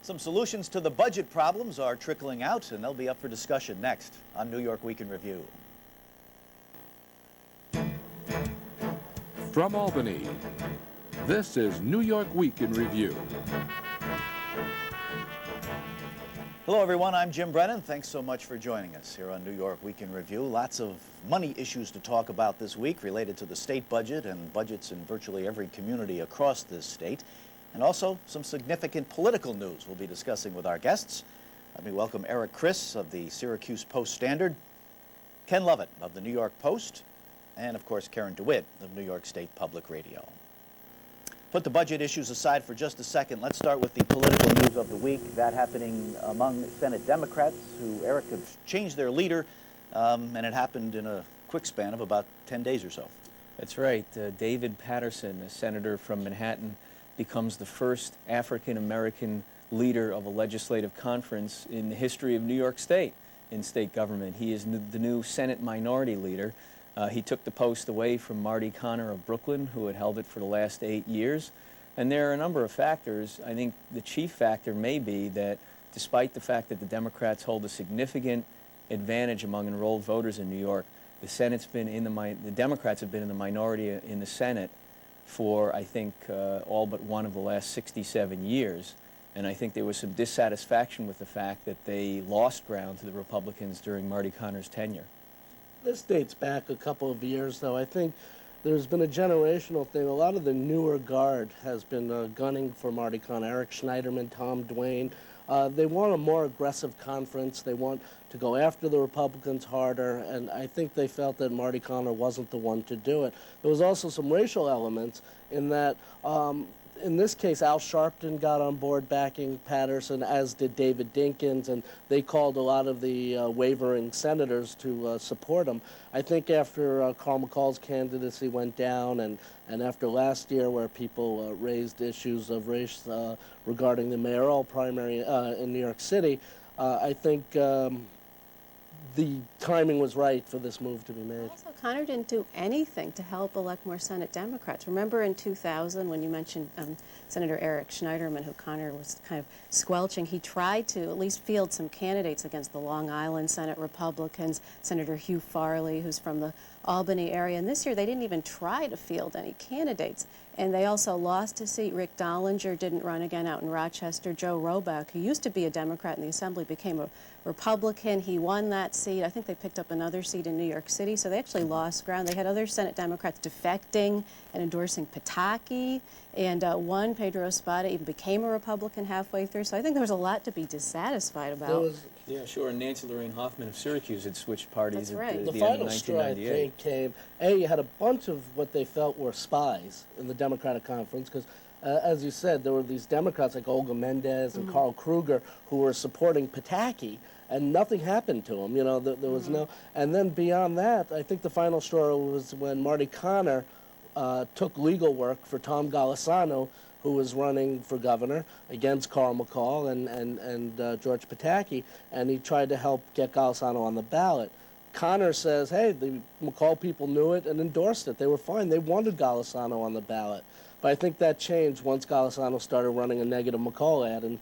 Some solutions to the budget problems are trickling out, and they'll be up for discussion next on New York Week in Review. From Albany, this is New York Week in Review. Hello, everyone. I'm Jim Brennan. Thanks so much for joining us here on New York Week in Review. Lots of money issues to talk about this week related to the state budget and budgets in virtually every community across this state. And also some significant political news we'll be discussing with our guests. Let me welcome Erik Kriss of the Syracuse Post-Standard, Ken Levin of the New York Post, and of course Karen DeWitt of New York State Public Radio. Put the budget issues aside for just a second. Let's start with the political news of the week. That happening among Senate Democrats who, Erik, have changed their leader, and it happened in a quick span of about 10 days or so. That's right. David Paterson, a senator from Manhattan, becomes the first African-American leader of a legislative conference in the history of New York State in state government. He is the new Senate minority leader. He took the post away from Marty Connor of Brooklyn, who had held it for the last 8 years. And there are a number of factors. I think the chief factor may be that despite the fact that the Democrats hold a significant advantage among enrolled voters in New York, the Democrats have been in the minority in the Senate for, I think, all but one of the last 67 years. And I think there was some dissatisfaction with the fact that they lost ground to the Republicans during Marty Connor's tenure. This dates back a couple of years, though. I think there's been a generational thing. A lot of the newer guard has been gunning for Marty Connor, Eric Schneiderman, Tom Dwayne. They want a more aggressive conference. They want to go after the Republicans harder, and I think they felt that Marty Connor wasn't the one to do it. There was also some racial elements in that, in this case, Al Sharpton got on board backing Paterson, as did David Dinkins, and they called a lot of the wavering senators to support him. I think after Carl McCall's candidacy went down, and after last year where people raised issues of race regarding the mayoral primary in New York City, I think the timing was right for this move to be made. Also, Connor didn't do anything to help elect more Senate Democrats. Remember in 2000 when you mentioned Senator Eric Schneiderman, who Connor was kind of squelching, he tried to at least field some candidates against the Long Island Senate Republicans, Senator Hugh Farley, who's from the Albany area. And this year they didn't even try to field any candidates. And they also lost a seat. Rick Dollinger didn't run again out in Rochester. Joe Roback, who used to be a Democrat in the Assembly, became a Republican. He won that seat. I think they picked up another seat in New York City. So they actually lost ground. They had other Senate Democrats defecting and endorsing Pataki. And one, Pedro Espada, even became a Republican halfway through. So I think there was a lot to be dissatisfied about. Yeah, sure. And Nancy Lorraine Hoffman of Syracuse had switched parties That's right. at The the end of final straw, I 1998. think, came, you had a bunch of what they felt were spies in the Democratic conference, because, as you said, there were these Democrats like Olga Mendez and Carl Kruger who were supporting Pataki, and nothing happened to them. You know, there was no... And then beyond that, I think the final straw was when Marty Connor took legal work for Tom Golisano, who was running for governor against Carl McCall and George Pataki, and he tried to help get Golisano on the ballot. Connor says, hey, the McCall people knew it and endorsed it. They were fine. They wanted Golisano on the ballot. But I think that changed once Golisano started running a negative McCall ad, and